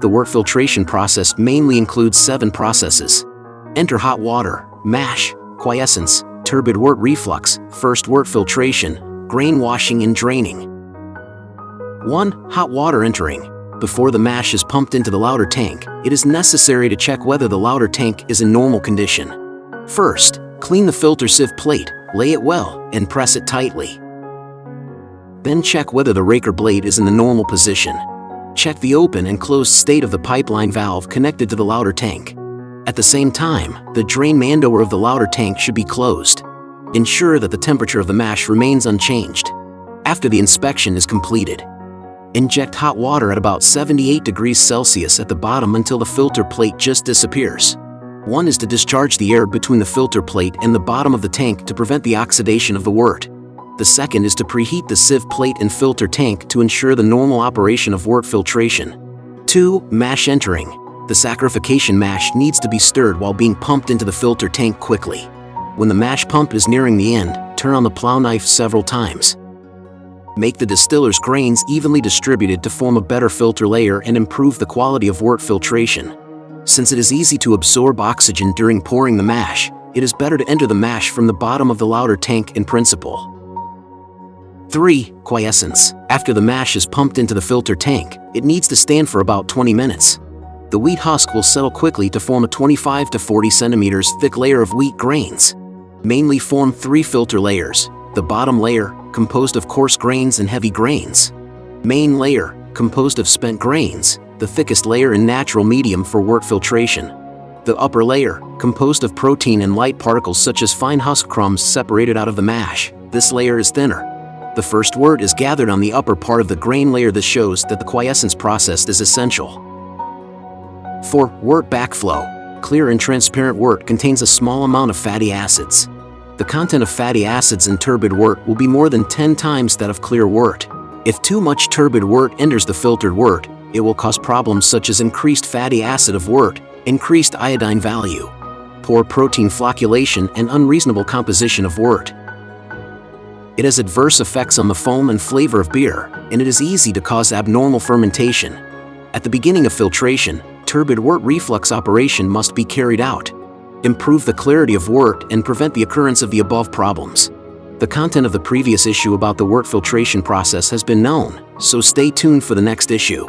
The wort filtration process mainly includes 7 processes. Enter hot water, mash, quiescence, turbid wort reflux, first wort filtration, grain washing and draining. 1. Hot water entering. Before the mash is pumped into the lauter tank, it is necessary to check whether the lauter tank is in normal condition. First, clean the filter sieve plate, lay it well, and press it tightly. Then check whether the raker blade is in the normal position. Check the open and closed state of the pipeline valve connected to the lauter tank. At the same time, the drain man door of the lauter tank should be closed. Ensure that the temperature of the mash remains unchanged. After the inspection is completed, inject hot water at about 78 degrees Celsius at the bottom until the filter plate just disappears. 1 is to discharge the air between the filter plate and the bottom of the tank to prevent the oxidation of the wort. The second is to preheat the sieve plate and filter tank to ensure the normal operation of wort filtration. 2. Mash entering. The saccharification mash needs to be stirred while being pumped into the filter tank quickly. When the mash pump is nearing the end, turn on the plow knife several times. Make the distiller's grains evenly distributed to form a better filter layer and improve the quality of wort filtration. Since it is easy to absorb oxygen during pouring the mash, it is better to enter the mash from the bottom of the lauter tank in principle. 3. Quiescence. After the mash is pumped into the filter tank, it needs to stand for about 20 minutes. The wheat husk will settle quickly to form a 25 to 40 centimeters thick layer of wheat grains. Mainly form 3 filter layers. The bottom layer, composed of coarse grains and heavy grains. Main layer, composed of spent grains, the thickest layer in natural medium for wort filtration. The upper layer, composed of protein and light particles such as fine husk crumbs separated out of the mash. This layer is thinner. The first wort is gathered on the upper part of the grain layer. This shows that the quiescence process is essential. 4. Wort backflow. Clear and transparent wort contains a small amount of fatty acids. The content of fatty acids in turbid wort will be more than 10 times that of clear wort. If too much turbid wort enters the filtered wort, it will cause problems such as increased fatty acid of wort, increased iodine value, poor protein flocculation, and unreasonable composition of wort. It has adverse effects on the foam and flavor of beer, and it is easy to cause abnormal fermentation. At the beginning of filtration, turbid wort reflux operation must be carried out. Improve the clarity of wort and prevent the occurrence of the above problems. The content of the previous issue about the wort filtration process has been known, so stay tuned for the next issue.